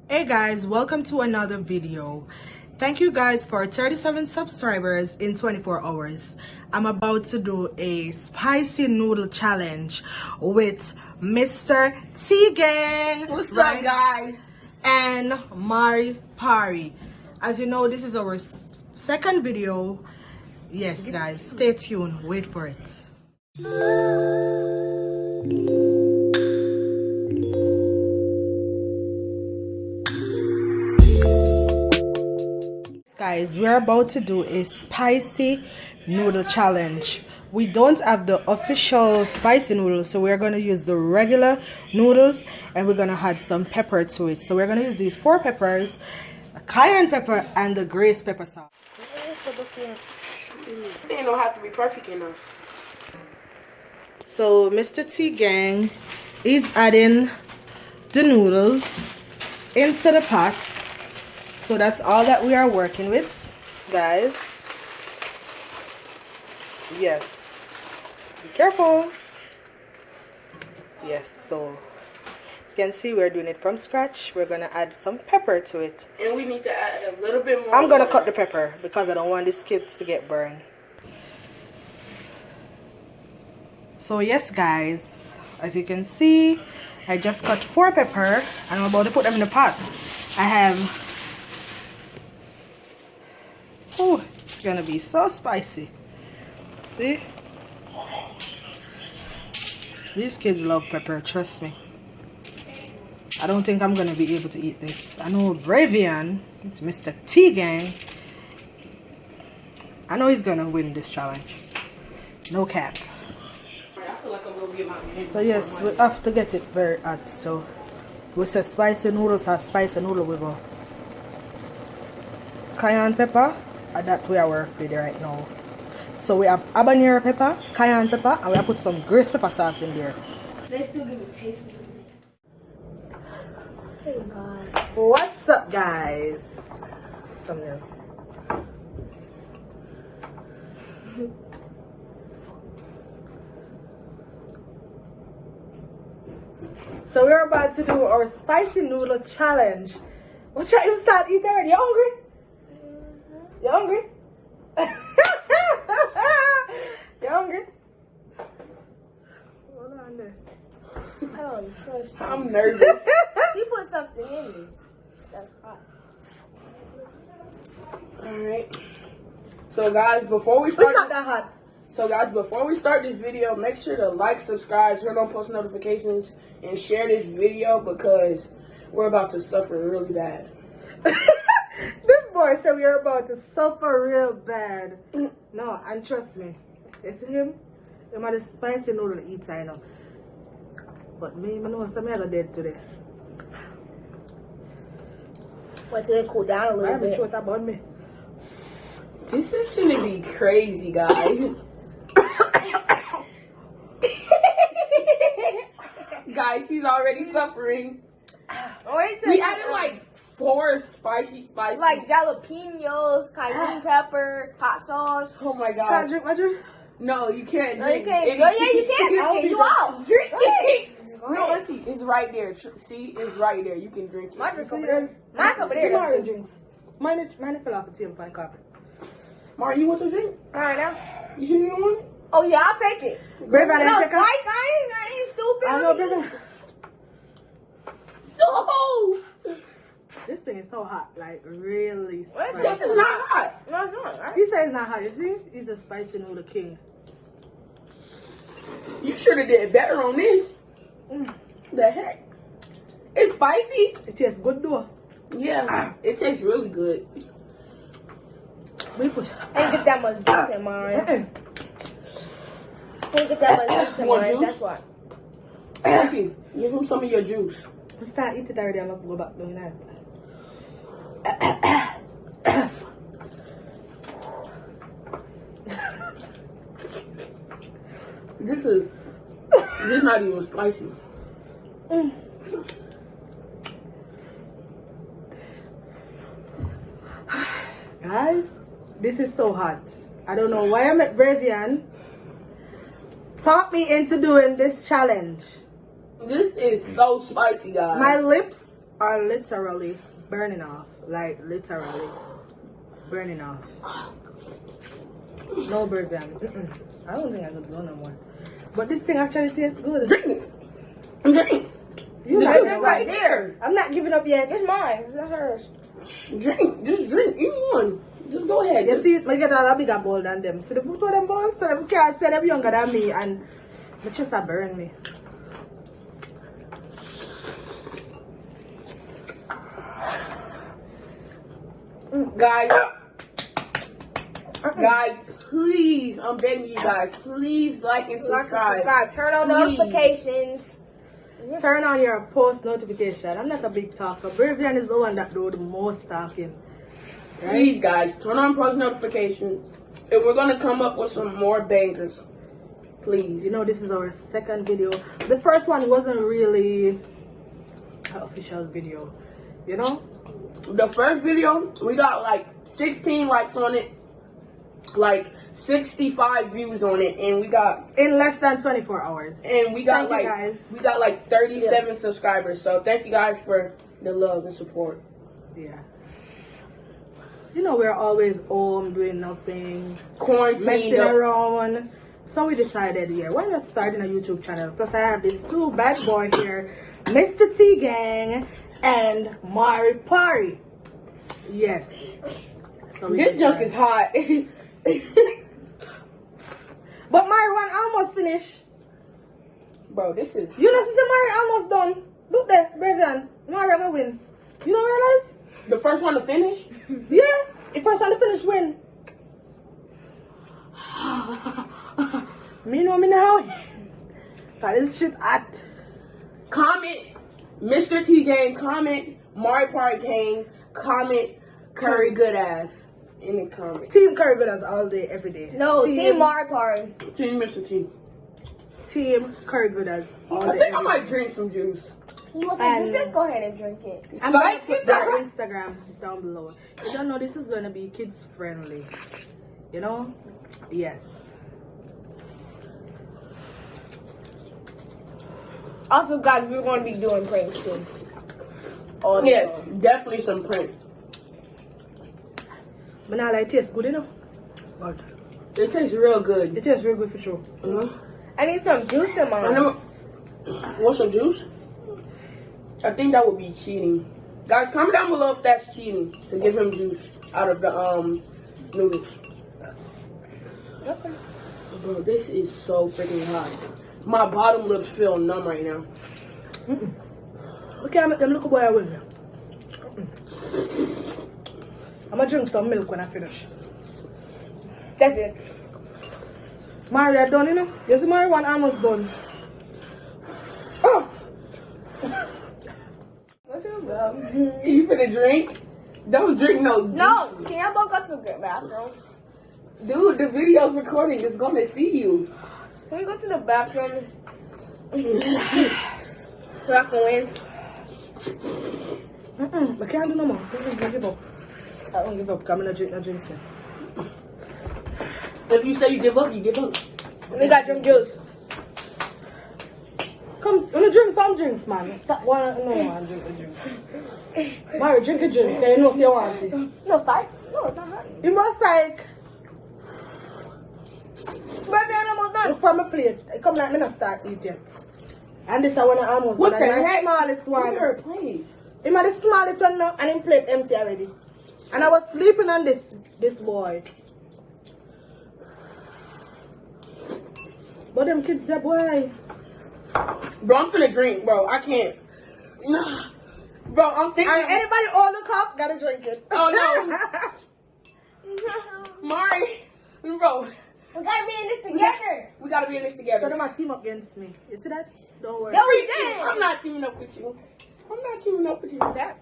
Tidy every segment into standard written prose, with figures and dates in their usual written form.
Hey guys, welcome to another video. Thank you guys for 37 subscribers in 24 hours. I'm about to do a spicy noodle challenge with Mr. T Gang. What's up, guys? And Mari Pari. As you know, this is our second video. Yes guys, stay tuned, wait for it. Guys, we're about to do a spicy noodle challenge. We don't have the official spicy noodles, so we're going to use the regular noodles and we're going to add some pepper to it. So we're going to use these 4 peppers, cayenne pepper and the grace pepper sauce. They don't have to be perfect enough. So Mr. T Gang is adding the noodles into the pot. So that's all that we are working with, guys. Yes. Be careful. Yes, so you can see we're doing it from scratch. We're going to add some pepper to it. And we need to add a little bit more. I'm going to cut the pepper because I don't want these kids to get burned. So yes, guys, as you can see, I just cut 4 pepper and I'm about to put them in the pot. I have... Oh, it's gonna be so spicy. See? These kids love pepper, trust me. I don't think I'm gonna be able to eat this. I know Bravian, Mr. T Gang, I know he's gonna win this challenge. No cap. So yes, we have to get it very hot. So we say spicy noodles are spicy noodle we go. Cayenne pepper. That we are working with right now. So we have habanero pepper, cayenne pepper, and we have put some grace pepper sauce in there. They still give it taste. Hey guys. What's up, guys? Come here. So we're about to do our spicy noodle challenge. What should you start eating already? You hungry? You hungry? You hungry? Hold on there. I'm nervous. She put something in this. That's hot. Alright. So guys, before we start, It's not that hot. So guys, before we start this video, make sure to like, subscribe, turn on post notifications, and share this video because we're about to suffer really bad. This boy said we are about to suffer real bad. No, and trust me, you see him? Him had a spicy noodle eats, I know. But me, I know some are dead to this. Wait till it cool down a little bit. What about me? This is gonna be crazy, guys. Guys, he's already suffering. Wait till We added like 4 spicy. like jalapenos, cayenne pepper, hot sauce. Oh my Can I god. drink my drink? No, you can't. No, you drink can't. any- Oh, yeah, you can. I'll you out. Drink it. Go No, ahead. auntie, it's right there. See, it's right there. You can drink it. My drink over See, there. Mine's over Give me there. orange drinks. Mine fell off the table by carpet. Mara, you want to drink? Alright now. You sure you don't want it? Oh yeah, I'll take it. Brave No, and spice, I ain't stupid. I know, Brave. No! This thing is so hot, like really What? spicy. This is not hot. No, it's not. Right? He says it's not hot, you see? He's a spicy noodle king. You should have did better on this. The heck? It's spicy. It tastes good though. Yeah, it tastes really good. We put. I ain't get that much juice in mine. I ain't get that much juice in Want mine. juice? That's why. Auntie, give him some of your juice. We start eating already, I'm gonna go back doing that. This is not even spicy. Guys, this is so hot. I don't know why I met Bravian. Talk me into doing this challenge. This is so spicy, guys. My lips are literally burning off. Like literally burning off. No Brazilian. I don't think I could go no more. But this thing actually tastes good. Drink it. Drink. You Drink like it it right there. I'm not giving up yet. It's mine. It's not hers. Drink. Just drink. You one. Just go ahead. You see, I get a bigger bowl than them. See the both of them balls? So they can't say them younger than me and the chest burn me. Guys, please, I'm begging you guys, please like and subscribe. Turn on Please. notifications. Turn on your post notification. I'm not a big talker. Bravian is the one that do the most talking. Right? Please, guys, turn on post notifications. And we're gonna come up with some more bangers. Please. You know, this is our second video. The first one wasn't really an official video. You know? The first video, we got like 16 likes on it, like 65 views on it, and we got In less than 24 hours. and we got Thank you, like guys. we got like 37 subscribers. So thank you guys for the love and support. Yeah. You know, we're always home doing nothing, Quarantine. messing around. So we decided, yeah, why not starting a YouTube channel? Plus I have these two bad boy here, Mr. T Gang and Mari Pari. Yes. So we This junk decided. is hot. But Mari one almost finished. Bro, this is You know, sister Mari almost done. Look there, Bravian. Mari gonna win. You don't realize? the first one to finish. Yeah. If I trying to finish, win. Me know me now. Cause this shit hot. Comment Mr. T Gang, comment Mari Park Gang, comment Curry Good Ass in the comments. Team Curry good as all day, every day. No, Team Mari Party. Team Mr. T. Team Curry good as all I day. think I every might day. drink some juice. You want And- some juice? Just go ahead and drink it. I'm gonna Psych put it their down. Instagram down below. You don't know this is gonna be kids friendly. You know? Yes. Also, guys, we're going to be doing pranks too. All Yes, definitely some pranks. But now like taste good, you know? But It tastes real good. it tastes real good for sure. I need some juice in I mine. never want some juice. I think that would be cheating. Guys, comment down below if that's cheating to give him juice out of the noodles. Okay. Bro, this is so freaking hot. My bottom lips feel numb right now. Okay, make them look boy with me. I'm gonna drink some milk when I finish. That's it. Mari, I done, you know? You see Mari one almost done. Oh! What's your problem? You finna drink? Don't drink no juice. No, can y'all both go to the bathroom? Dude, the video's recording. It's gonna see you. Can we go to the bathroom? So I can win. I can't do no more. I don't give up. I don't give up. Come and drink no drinks. If you say you give up, you give up. We got drink juice. Come, wanna drink some drinks, man. Stop one, no one drink a drink. Mari, drink a drink. Say you know, say you want it. No, psych. No, it's not hurting. You must like, Baby, I'm almost done. look for my plate. Come like me not start eat yet. And this I wanna almost What done. the And my heck? smallest Look at one. her plate. Him are the smallest one now, and him plate empty already. And I was sleeping on this boy. But them kids say, boy, Bro, I'm finna drink, bro. I can't. Nah. Bro, I'm thinking. and anybody all look up, gotta drink it. Oh, Mari. Bro, We gotta be in this together. we gotta be in this So together. them are team up against me. You see that? Don't worry. No, we didn't. I'm not teaming up with you. I'm not teaming up with you. That.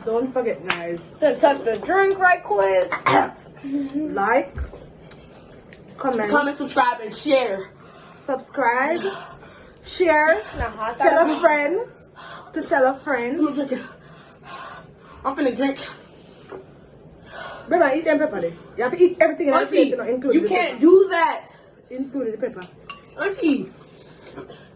Don't forget, guys. Just touch the drink right quick. Like, comment, Subscribe, and share. subscribe, share, Not hot. tell a friend to tell a I'm friend. gonna drink it. I'm finna drink. Remember, eat them pepper. There. You have to eat everything in the plate, Auntie, you know, including you the can't pepper. do that. Including the pepper. Auntie,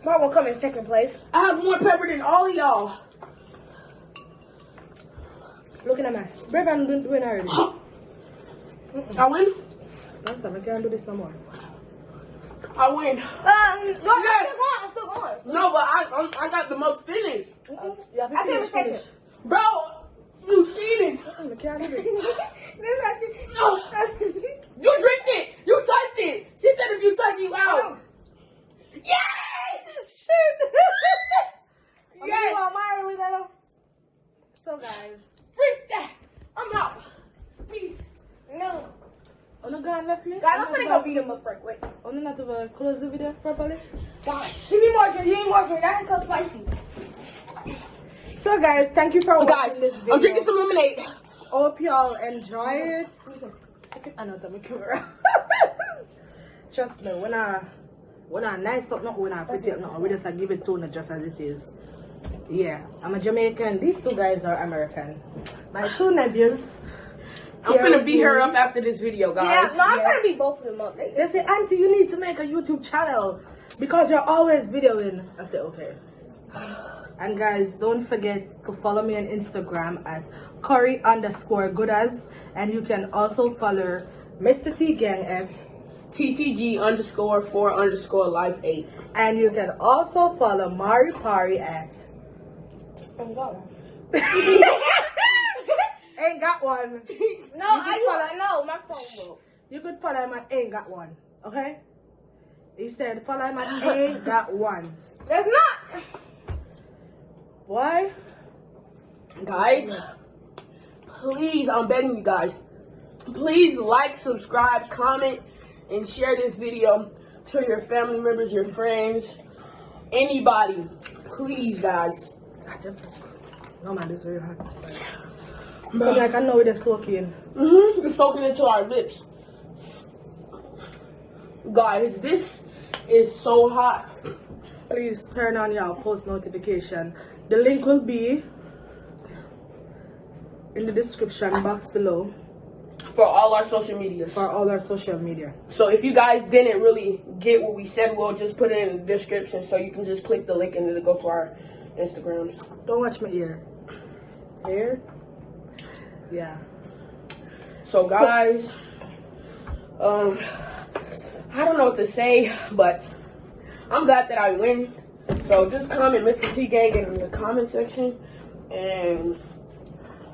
Mom will come in second place. I have more pepper than all of y'all. Looking at me. Brave, I'm doing already. I win? Last time I can't do this no more. I win. No, I'm still going. No, but I got the most finish. Yeah, I came in second. Bro, you cheated. I can't do this. No. You drank it. You touched it. She said if you touch it, you out. Yes! Shit! Yes! You want Mary with that? So guys. Freak that. I'm out. Peace. No. Oh no, God left me. Guys, I'm gonna go beat him up right quick. Oh no, not to close the video properly. Guys. Give me more drink. Give me more drink. That is so spicy. So guys, thank you for watching Guys, this video. I'm drinking some lemonade. Hope y'all enjoy it. I know the camera. Trust me, when I nice up, not when I pretty up, no, we just give it tone just as it is. Yeah, I'm a Jamaican. These two guys are American. My two nephews. I'm gonna beat her up after this video, guys. Yeah, no, I'm gonna beat both of them up. They say, Auntie, you need to make a YouTube channel because you're always videoing. I say, okay. And guys, don't forget to follow me on Instagram at Curry_Goodas. And you can also follow Mr. T Gang at TTG_4_life8. And you can also follow Mari Pari at Ain't got one. No, my phone broke. You could follow him at Ain't Got One. Okay? He said follow him at Ain't Got One. That's not. Why? Guys, please, I'm begging you guys, please like, subscribe, comment, and share this video to your family members, your friends, anybody. Please, guys. No man, this is very hot. Like I know it's soaking. It's soaking into our lips. Guys, this is so hot. Please turn on your post notification. The link will be in the description box below For all our social medias. for all our social media. So if you guys didn't really get what we said, we'll just put it in the description so you can just click the link and it'll go to our Instagrams. Don't watch my ear. Ear? Yeah. So guys, I don't know what to say, but I'm glad that I win. So just comment Mr. T Gang in the comment section. And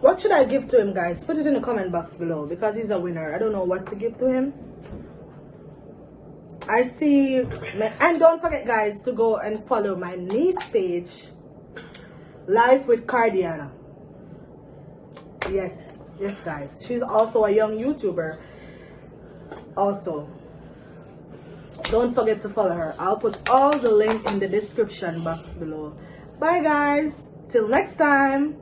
What should I give to him, guys? Put it in the comment box below because he's a winner. I don't know what to give to him. I see. And don't forget, guys, to go and follow my niece page, Life with Cardiana. Yes, yes, guys. She's also a young YouTuber. Also, don't forget to follow her. I'll put all the link in the description box below. Bye, guys. Till next time.